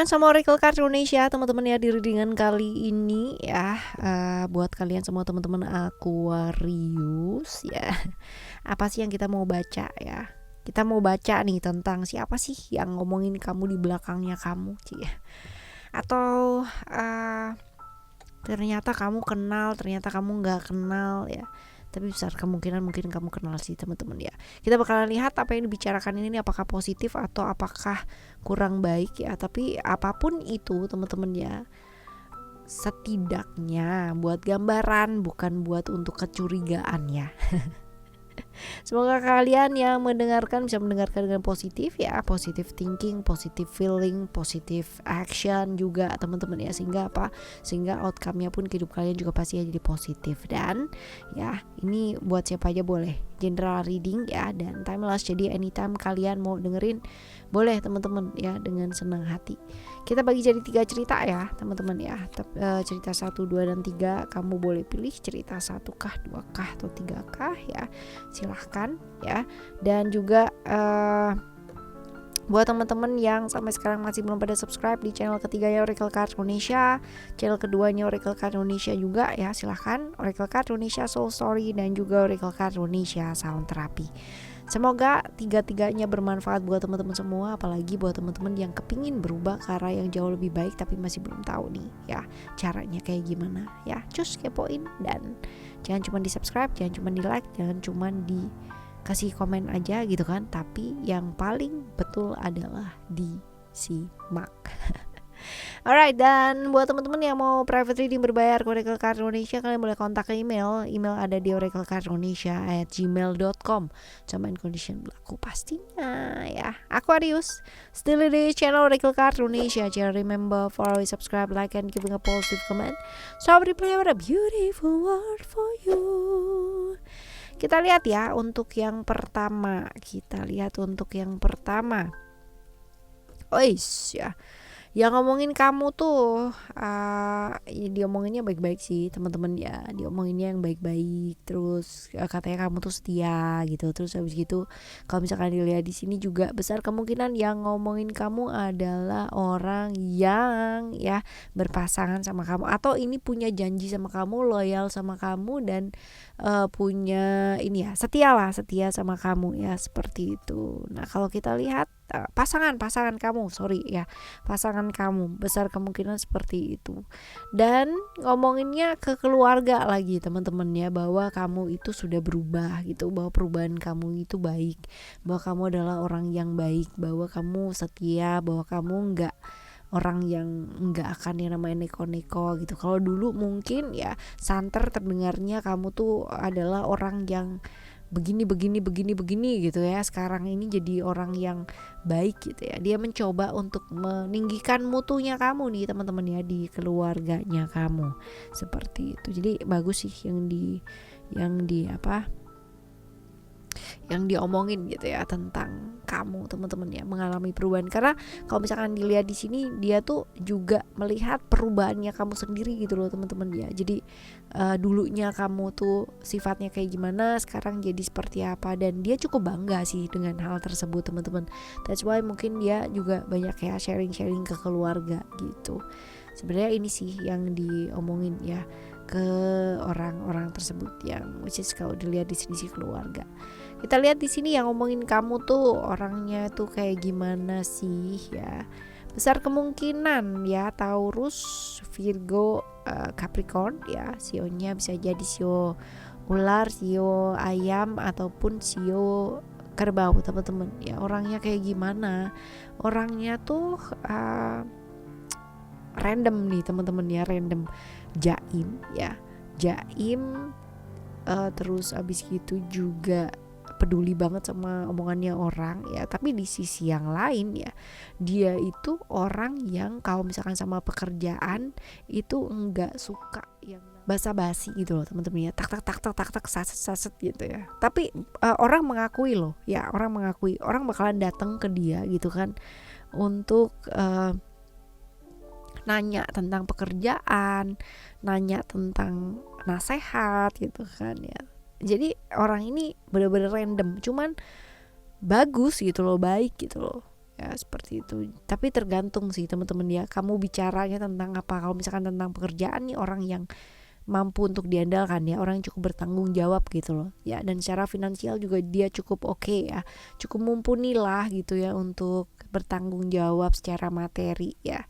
sama Oracle Card Indonesia teman-teman ya, di readingan kali ini ya, buat kalian semua teman-teman Aquarius ya. Apa sih yang kita mau baca ya? Kita mau baca nih tentang siapa sih yang ngomongin kamu di belakangnya kamu, ya. Atau ternyata kamu kenal, ternyata kamu nggak kenal ya. Tapi besar kemungkinan mungkin kamu kenal sih teman-teman ya. Kita bakalan lihat apa yang dibicarakan ini apakah positif atau apakah kurang baik ya. Tapi apapun itu teman-teman ya, setidaknya buat gambaran, bukan buat untuk kecurigaan ya. Semoga kalian yang mendengarkan bisa mendengarkan dengan positif ya, positive thinking, positive feeling, positive action juga teman-teman ya, sehingga apa? Sehingga outcome-nya pun hidup kalian juga pasti jadi positif. Dan ya, ini buat siapa aja boleh, general reading ya, dan timeless, jadi anytime kalian mau dengerin boleh teman-teman ya, dengan senang hati. Kita bagi jadi 3 cerita ya teman-teman ya. Cerita 1, 2, dan 3. Kamu boleh pilih cerita 1 kah, 2 kah, atau 3 kah ya. Silahkan ya. Dan juga buat teman-teman yang sampai sekarang masih belum pada subscribe di channel ketiganya Oracle Card Indonesia, channel keduanya Oracle Card Indonesia juga ya, silahkan. Oracle Card Indonesia Soul Story dan juga Oracle Card Indonesia Sound Therapy. Semoga tiga-tiganya bermanfaat buat teman-teman semua, apalagi buat teman-teman yang kepingin berubah ke arah yang jauh lebih baik tapi masih belum tahu nih ya caranya kayak gimana ya. Cus kepoin, dan jangan cuma di subscribe, jangan cuma di like, jangan cuma di kasih komen aja gitu kan, tapi yang paling betul adalah disimak. Alright, dan buat teman-teman yang mau private reading berbayar ke Oracle Card Indonesia, kalian boleh kontak ke email ada di oraclecardindonesia@gmail.com. Sama and condition berlaku pastinya ya. Aquarius, still di channel Oracle Card Indonesia. Jangan remember for always subscribe, like, and giving a positive comment. So I replay what a beautiful word for you. Kita lihat ya untuk yang pertama. Ois ya. Yang ngomongin kamu tuh dia omonginnya baik-baik sih teman-teman ya, dia omonginnya yang baik-baik, terus katanya kamu tuh setia gitu. Terus habis gitu kalau misalkan dilihat di sini juga besar kemungkinan yang ngomongin kamu adalah orang yang ya berpasangan sama kamu, atau ini punya janji sama kamu, loyal sama kamu, dan punya ini ya, setia sama kamu ya, seperti itu. Nah kalau kita lihat pasangan kamu besar kemungkinan seperti itu. Dan ngomonginnya ke keluarga lagi teman-teman ya, bahwa kamu itu sudah berubah gitu, bahwa perubahan kamu itu baik, bahwa kamu adalah orang yang baik, bahwa kamu setia, bahwa kamu enggak orang yang enggak akan yang namanya neko-neko gitu. Kalau dulu mungkin ya santer terdengarnya kamu tuh adalah orang yang begini gitu ya. Sekarang ini jadi orang yang baik gitu ya. Dia mencoba untuk meninggikan mutunya kamu nih teman-teman ya, di keluarganya kamu, seperti itu. Jadi bagus sih yang diomongin gitu ya tentang kamu teman-teman ya, mengalami perubahan. Karena kalau misalkan dilihat di sini, dia tuh juga melihat perubahannya kamu sendiri gitu loh teman-teman ya. Jadi dulunya kamu tuh sifatnya kayak gimana, sekarang jadi seperti apa, dan dia cukup bangga sih dengan hal tersebut teman-teman. That's why mungkin dia juga banyak ya sharing ke keluarga gitu. Sebenarnya ini sih yang diomongin ya ke orang-orang tersebut, yang which is kalau dilihat di sini sih keluarga. Kita lihat di sini yang ngomongin kamu tuh orangnya tuh kayak gimana sih ya. Besar kemungkinan ya Taurus, Virgo, Capricorn ya. Sionya bisa jadi sio ular, sio ayam, ataupun sio kerbau teman-teman ya. Orangnya kayak gimana? Orangnya tuh random nih teman-teman ya, random, jaim ya, terus abis gitu juga peduli banget sama omongannya orang ya. Tapi di sisi yang lain ya, dia itu orang yang kalau misalkan sama pekerjaan itu enggak suka yang basa-basi gitu loh teman-teman ya, tak saset gitu ya. Tapi orang mengakui orang bakalan datang ke dia gitu kan untuk nanya tentang pekerjaan, nanya tentang nasehat gitu kan ya. Jadi orang ini benar-benar random, cuman bagus gitu loh, baik gitu loh. ya seperti itu. Tapi tergantung sih teman-teman ya, kamu bicaranya tentang apa. Kalau misalkan tentang pekerjaan nih, orang yang mampu untuk diandalkan ya, orang yang cukup bertanggung jawab gitu loh ya, dan secara finansial juga dia cukup oke ya, cukup mumpuni lah gitu ya untuk bertanggung jawab secara materi ya.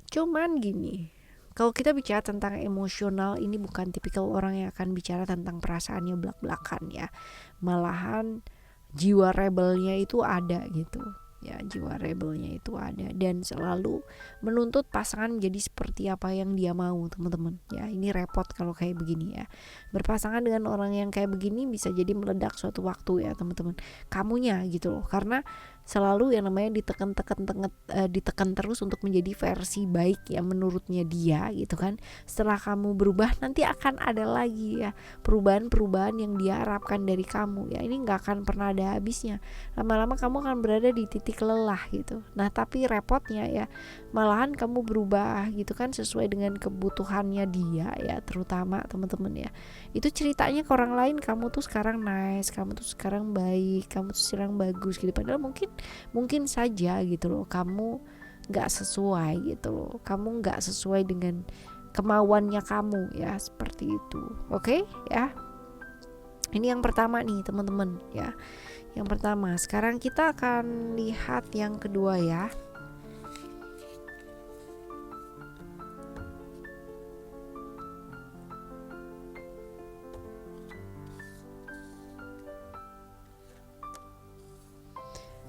Cuman gini, kalau kita bicara tentang emosional, ini bukan tipikal orang yang akan bicara tentang perasaannya belak-belakan ya, malahan jiwa rebelnya itu ada gitu ya, jiwa rebelnya itu ada, dan selalu menuntut pasangan menjadi seperti apa yang dia mau teman-teman ya. Ini repot kalau kayak begini ya, berpasangan dengan orang yang kayak begini bisa jadi meledak suatu waktu ya teman-teman, kamunya gitu loh, karena selalu yang namanya ditekan terus untuk menjadi versi baik ya menurutnya dia gitu kan. Setelah kamu berubah, nanti akan ada lagi ya perubahan-perubahan yang dia harapkan dari kamu ya. Ini nggak akan pernah ada habisnya, lama-lama kamu akan berada di titik lelah gitu. Nah tapi repotnya ya, malahan kamu berubah gitu kan sesuai dengan kebutuhannya dia ya, terutama teman-teman ya. Itu ceritanya ke orang lain, kamu tuh sekarang nice, kamu tuh sekarang baik, kamu tuh sekarang bagus gitu, padahal mungkin saja gitu loh kamu nggak sesuai gitu loh, kamu nggak sesuai dengan kemauannya kamu ya, seperti itu. Oke ya, ini yang pertama nih teman-teman ya, yang pertama. Sekarang kita akan lihat yang kedua ya.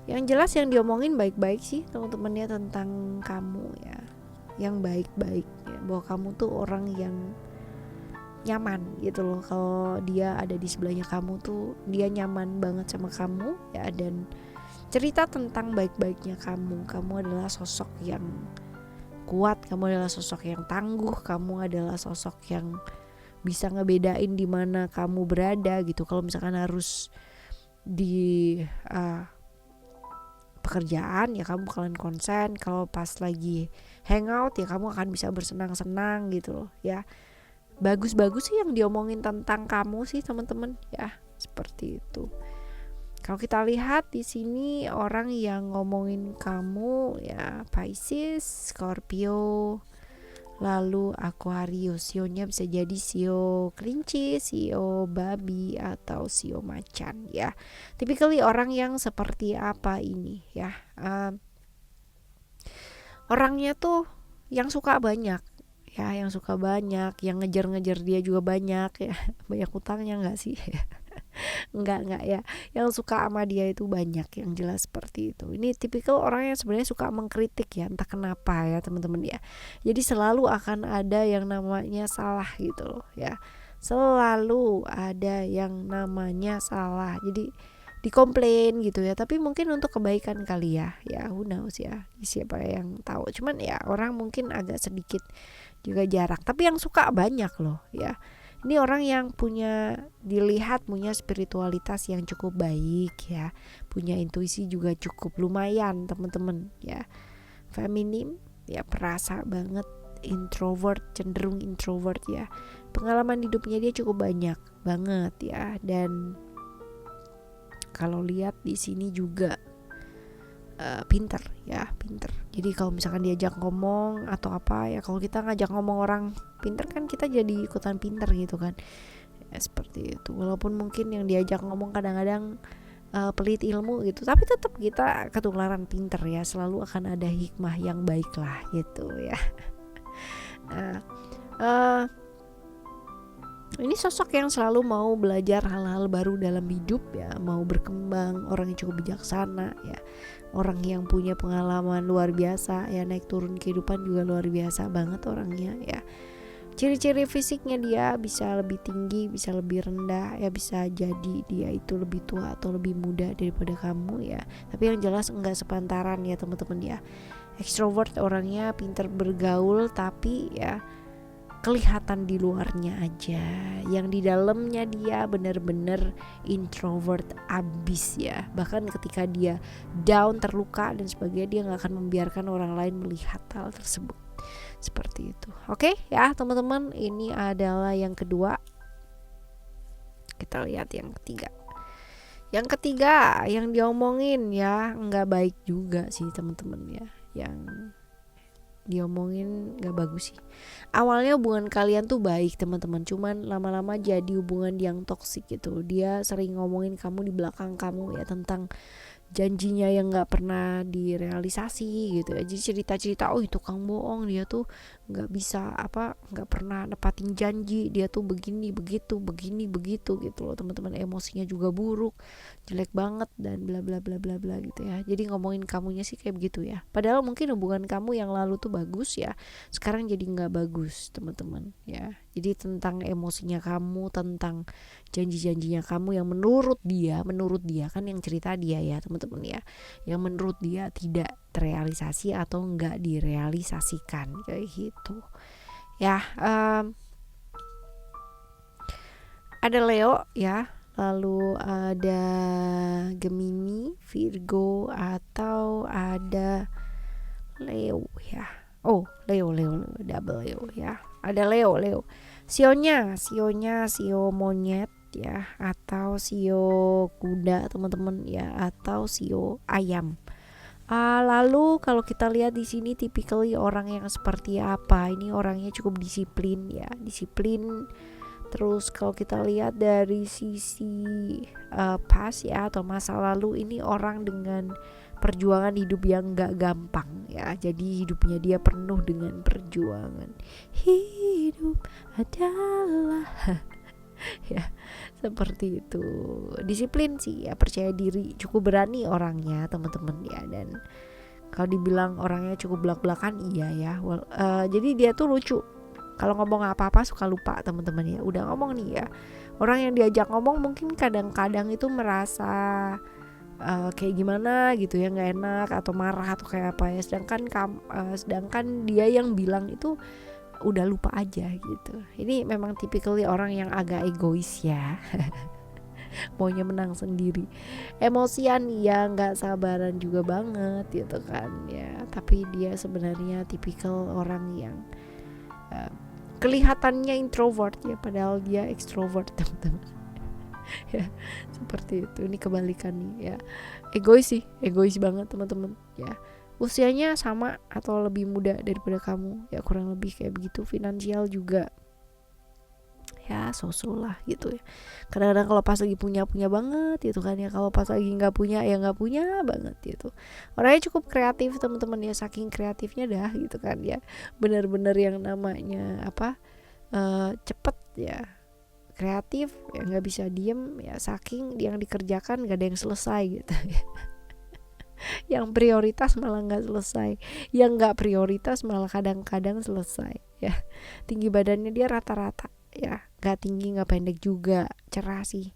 Yang jelas yang diomongin baik-baik sih teman-temannya tentang kamu ya, yang baik-baik ya, bahwa kamu tuh orang yang nyaman gitu loh. Kalau dia ada di sebelahnya kamu tuh dia nyaman banget sama kamu ya, dan cerita tentang baik-baiknya kamu adalah sosok yang kuat, kamu adalah sosok yang tangguh, kamu adalah sosok yang bisa ngebedain di mana kamu berada gitu. Kalau misalkan harus di pekerjaan ya kamu bakalan konsen, kalau pas lagi hangout ya kamu akan bisa bersenang-senang gitu loh ya. Bagus-bagus sih yang diomongin tentang kamu sih teman-teman ya, seperti itu. Kalau kita lihat di sini orang yang ngomongin kamu ya, Pisces, Scorpio, lalu Aquarius. Sionya bisa jadi sio kelinci, sio babi, atau sio macan ya. Typically orang yang seperti apa ini ya, orangnya tuh yang suka banyak ya, yang suka banyak, yang ngejar-ngejar dia juga banyak ya. Banyak utangnya nggak sih? Enggak ya, yang suka sama dia itu banyak, yang jelas seperti itu. Ini tipikal orang yang sebenarnya suka mengkritik ya, entah kenapa ya teman-teman ya. Jadi selalu akan ada yang namanya salah gitu loh ya, selalu ada yang namanya salah, jadi dikomplain gitu ya, tapi mungkin untuk kebaikan kali ya, who knows ya, siapa yang tahu. Cuman ya orang mungkin agak sedikit juga jarak, tapi yang suka banyak loh ya. Ini orang yang dilihat punya spiritualitas yang cukup baik ya, punya intuisi juga cukup lumayan teman-teman ya, feminim ya, perasa banget, introvert, cenderung introvert ya. Pengalaman hidupnya dia cukup banyak banget ya, dan kalau lihat di sini juga pinter. Jadi kalau misalkan diajak ngomong atau apa ya, kalau kita ngajak ngomong orang pinter kan kita jadi ikutan pinter gitu kan ya, seperti itu. Walaupun mungkin yang diajak ngomong kadang-kadang pelit ilmu gitu, tapi tetap kita ketularan pinter ya, selalu akan ada hikmah yang baik lah gitu ya. Ini sosok yang selalu mau belajar hal-hal baru dalam hidup ya, mau berkembang, orang yang cukup bijaksana ya, orang yang punya pengalaman luar biasa ya, naik turun kehidupan juga luar biasa banget orangnya ya. Ciri-ciri fisiknya dia bisa lebih tinggi, bisa lebih rendah ya, bisa jadi dia itu lebih tua atau lebih muda daripada kamu ya, tapi yang jelas enggak sepantaran ya teman-teman ya. Extrovert orangnya, pintar bergaul, tapi ya kelihatan di luarnya aja, yang di dalamnya dia benar-benar introvert abis ya. Bahkan ketika dia down, terluka dan sebagainya, dia gak akan membiarkan orang lain melihat hal tersebut, seperti itu. Oke ya teman-teman, ini adalah yang kedua. Kita lihat yang ketiga. Yang ketiga, yang diomongin ya nggak baik juga sih teman-teman ya. Yang diomongin nggak bagus sih. Awalnya hubungan kalian tuh baik teman-teman, cuman lama-lama jadi hubungan yang toksik gitu. Dia sering ngomongin kamu di belakang kamu ya, tentang janjinya yang nggak pernah direalisasi gitu ya. Jadi cerita-cerita, oh itu tukang bohong, dia tuh nggak pernah nepatin janji, dia tuh begini begitu gitu loh teman-teman. Emosinya juga buruk, jelek banget dan bla bla bla bla bla gitu ya. Jadi ngomongin kamunya sih kayak begitu ya, padahal mungkin hubungan kamu yang lalu tuh bagus ya, sekarang jadi nggak bagus teman-teman ya. Jadi tentang emosinya kamu, tentang janji-janjinya kamu yang menurut dia kan, yang cerita dia ya teman-teman ya, yang menurut dia tidak terrealisasi atau enggak direalisasikan kayak gitu ya. Ada Leo ya, lalu ada Gemini, Virgo, atau ada Leo ya. Oh, Leo double Leo ya. Ada Leo sionya sio monyet ya, atau sio kuda teman-teman ya, atau sio ayam. Lalu kalau kita lihat di sini typically orang yang seperti apa, ini orangnya cukup disiplin ya, disiplin. Terus kalau kita lihat dari sisi past ya, atau masa lalu, ini orang dengan perjuangan hidup yang gak gampang ya. Jadi hidupnya dia penuh dengan perjuangan. Hidup adalah ya seperti itu. Disiplin sih ya, percaya diri, cukup berani orangnya teman-teman ya. Dan kalau dibilang orangnya cukup belak-belakan, iya ya. Jadi dia tuh lucu, kalau ngomong apa-apa suka lupa teman-teman ya. Udah ngomong nih ya, orang yang diajak ngomong mungkin kadang-kadang itu merasa kayak gimana gitu ya, nggak enak atau marah atau kayak apa ya. Sedangkan dia yang bilang itu udah lupa aja gitu. Ini memang typically orang yang agak egois ya. Maunya menang sendiri, emosian ya, nggak sabaran juga banget gitu kan ya. Tapi dia sebenarnya tipikal orang yang kelihatannya introvert ya, padahal dia extrovert teman-teman. Ya seperti itu. Ini kebalikan nih ya, egois banget teman-teman ya. Usianya sama atau lebih muda daripada kamu ya, kurang lebih kayak begitu. Finansial juga ya so-so lah gitu ya. Kadang-kadang kalau pas lagi punya banget gitu kan ya, kalau pas lagi nggak punya ya nggak punya banget gitu. Orangnya cukup kreatif teman-teman ya, saking kreatifnya dah gitu kan ya, bener-bener yang namanya cepet ya, kreatif ya, nggak bisa diem ya, saking yang dikerjakan gak ada yang selesai gitu ya. Yang prioritas malah nggak selesai, yang nggak prioritas malah kadang-kadang selesai ya. Tinggi badannya dia rata-rata ya, nggak tinggi nggak pendek juga, cerah sih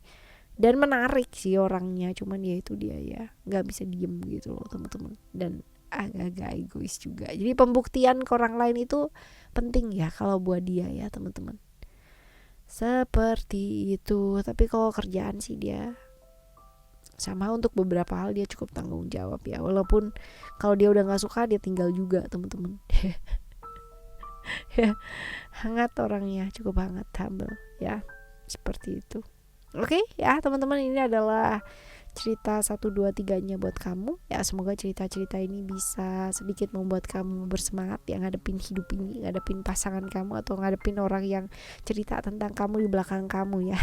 dan menarik sih orangnya. Cuman ya itu dia ya, nggak bisa diem gitu loh teman-teman, dan agak-agak egois juga. Jadi pembuktian ke orang lain itu penting ya kalau buat dia ya teman-teman, seperti itu. Tapi kalau kerjaan sih dia sama, untuk beberapa hal dia cukup tanggung jawab ya, walaupun kalau dia udah nggak suka dia tinggal juga teman-teman. Ya, hangat orangnya, cukup hangat, humble ya, seperti itu. Oke ya teman-teman, ini adalah cerita 1, 2, 3-nya buat kamu ya. Semoga cerita-cerita ini bisa sedikit membuat kamu bersemangat ya, ngadepin hidup ini, ngadepin pasangan kamu, atau ngadepin orang yang cerita tentang kamu di belakang kamu ya.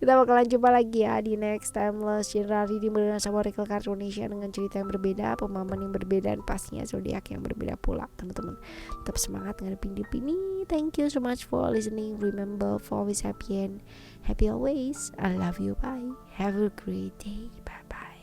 Kita bakalan jumpa lagi ya di next Timeless General Reading bersama Oracle Card Indonesia, dengan cerita yang berbeda, pemahaman yang berbeda, dan pastinya zodiak yang berbeda pula teman-teman. Tetap semangat ngadepin hidup ini. Thank you so much for listening. Remember, for always happy and happy always. I love you. Bye. Have a great day. Bye bye.